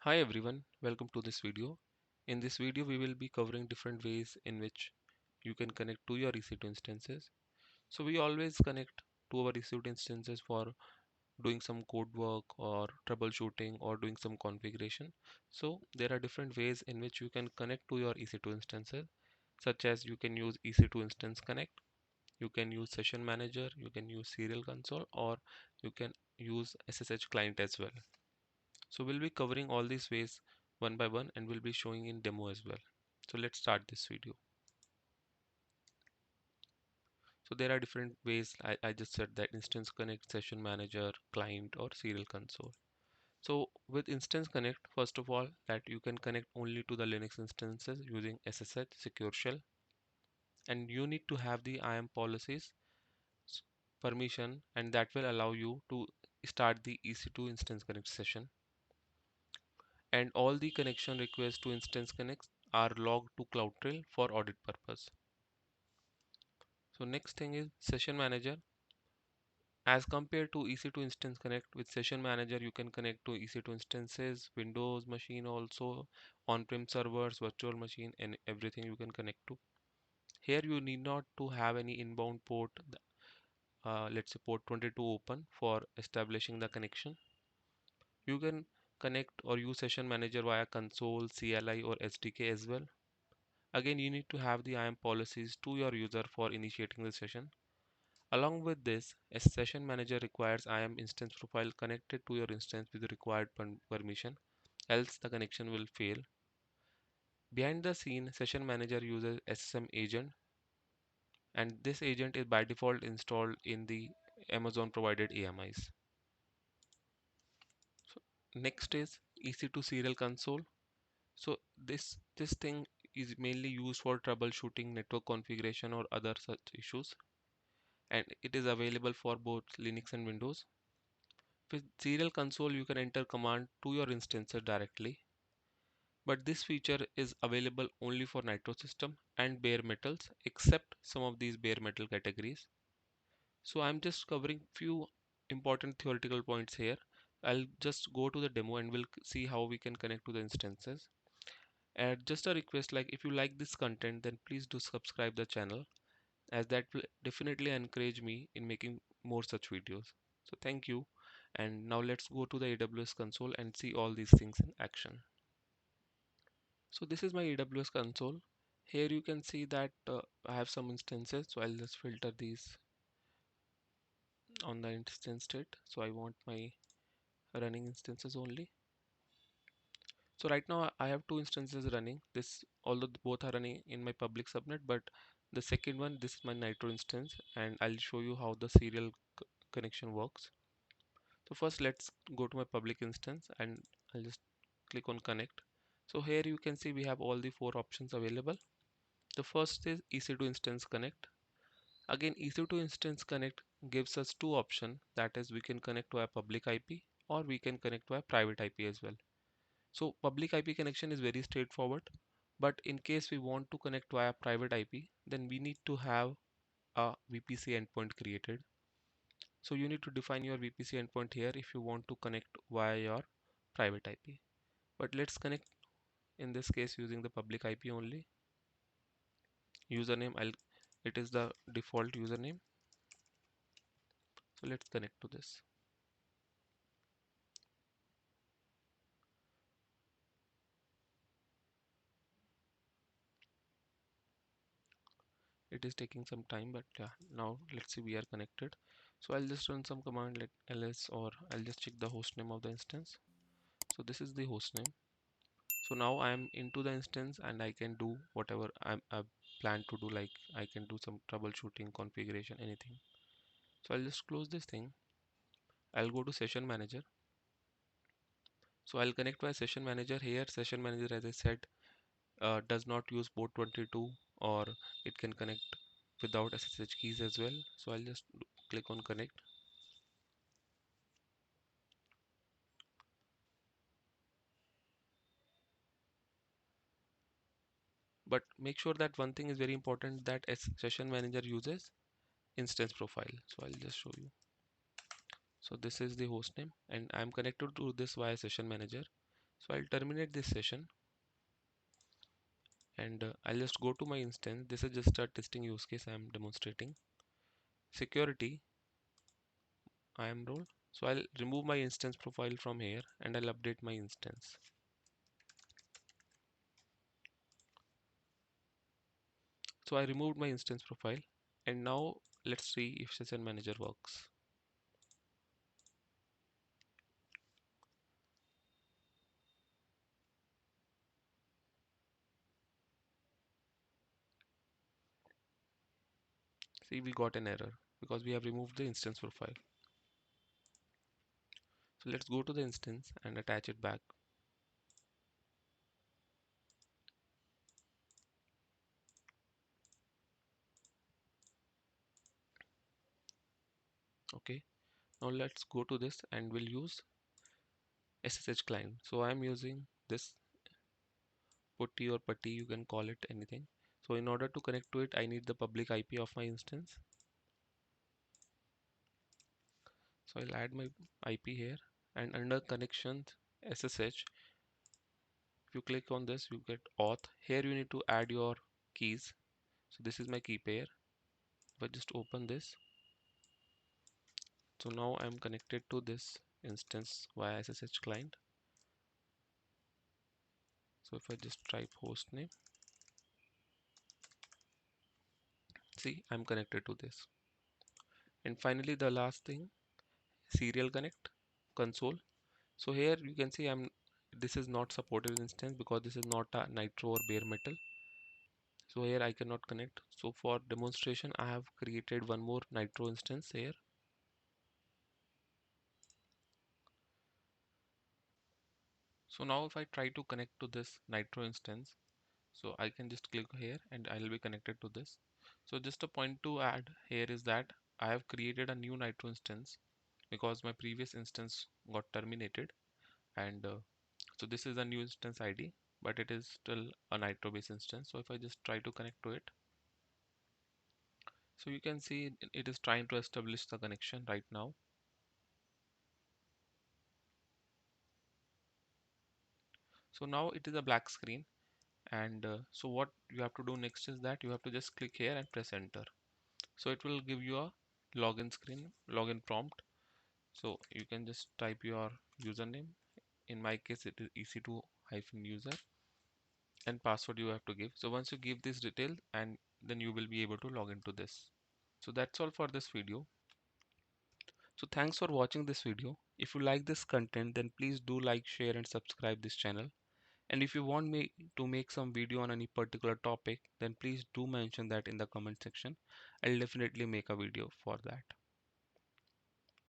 Hi everyone, welcome to this video. In this video, we will be covering different ways in which you can connect to your EC2 instances. So we always connect to our EC2 instances for doing some code work or troubleshooting or doing some configuration. So there are different ways in which you can connect to your EC2 instances, such as you can use EC2 Instance Connect, you can use Session Manager, you can use Serial Console, or you can use SSH Client as well. So we'll be covering all these ways one by one and we'll be showing in demo as well. So let's start this video. So there are different ways. I just said that Instance Connect, Session Manager, Client or Serial Console. So with Instance Connect, first of all, that you can connect only to the Linux instances using SSH Secure Shell, and you need to have the IAM policies permission, and that will allow you to start the EC2 Instance Connect session. And all the connection requests to Instance Connect are logged to CloudTrail for audit purpose. So next thing is Session Manager. As compared to EC2 Instance Connect, with Session Manager you can connect to EC2 instances, Windows machine also, on-prem servers, virtual machine, and everything you can connect to. Here you need not to have any inbound port, let's say port 22 open for establishing the connection. You can connect or use Session Manager via console, CLI or SDK as well. Again, you need to have the IAM policies to your user for initiating the session. Along with this, a session manager requires IAM instance profile connected to your instance with the required permission, else the connection will fail. Behind the scene, session manager uses SSM agent, and this agent is by default installed in the Amazon provided AMIs. So next is EC2 Serial Console. So this thing is mainly used for troubleshooting network configuration or other such issues, and it is available for both Linux and Windows. With Serial Console, you can enter command to your instances directly, but this feature is available only for Nitro system and bare metals, except some of these bare metal categories. So I'm just covering few important theoretical points here. I'll just go to the demo and we'll see how we can connect to the instances. And just a request, like if you like this content, then please do subscribe the channel, as that will definitely encourage me in making more such videos. So thank you. And now let's go to the AWS console and see all these things in action. So this is my AWS console. Here you can see that I have some instances. So I'll just filter these on the instance state. So I want my running instances only. So right now I have two instances running. This, although both are running in my public subnet, but the second one, this is my Nitro instance, and I'll show you how the serial connection works. So first let's go to my public instance and I'll just click on connect. So here you can see we have all the four options available. The first is EC2 Instance Connect. Again, EC2 Instance Connect gives us two options, that is we can connect to a public IP or we can connect to a private IP as well. So public IP connection is very straightforward, but in case we want to connect via private IP, then we need to have a VPC endpoint created. So you need to define your VPC endpoint here if you want to connect via your private IP. But let's connect in this case using the public IP only. Username, it is the default username. So let's connect to this. It is taking some time, but yeah, now let's see we are connected. So I'll just run some command like ls, or I'll just check the host name of the instance. So this is the host name. So now I am into the instance and I can do whatever I plan to do, like I can do some troubleshooting, configuration, anything. So I'll just close this thing. I'll go to session manager. So I'll connect my session manager here. Session manager, as I said, does not use port 22, or it can connect without SSH keys as well. So I'll just click on connect. But make sure that one thing is very important, that session manager uses instance profile. So I'll just show you. So this is the host name and I'm connected to this via session manager. So I'll terminate this session, and I'll just go to my instance. This is just a testing use case I'm demonstrating. Security, IAM role. So I'll remove my instance profile from here and I'll update my instance. So I removed my instance profile, and now let's see if session manager works. See, we got an error because we have removed the instance profile. So let's go to the instance and attach it back. Okay, now let's go to this and we'll use SSH client. So I'm using this Putty or Putty, you can call it anything. So in order to connect to it, I need the public IP of my instance. So I'll add my IP here, and under connections SSH, if you click on this, you get auth. Here you need to add your keys. So this is my key pair. If I just open this, so now I'm connected to this instance via SSH client. So if I just type hostname, see, I'm connected to this. And finally, the last thing, serial connect console. So here you can see this is not supported instance because this is not a nitro or bare metal. So here I cannot connect. So for demonstration, I have created one more nitro instance here. So now if I try to connect to this nitro instance, so I can just click here and I'll be connected to this. So just a point to add here is that I have created a new nitro instance because my previous instance got terminated, and so this is a new instance ID, but it is still a nitro based instance. So if I just try to connect to it, so you can see it is trying to establish the connection right now. So now it is a black screen, and so what you have to do next is that you have to just click here and press enter. So it will give you a login screen, login prompt. So you can just type your username. In my case, it is EC2-user, and password you have to give. So once you give this detail, and then you will be able to log into this. So that's all for this video. So thanks for watching this video. If you like this content, then please do like, share and subscribe this channel. And if you want me to make some video on any particular topic, then please do mention that in the comment section. I'll definitely make a video for that.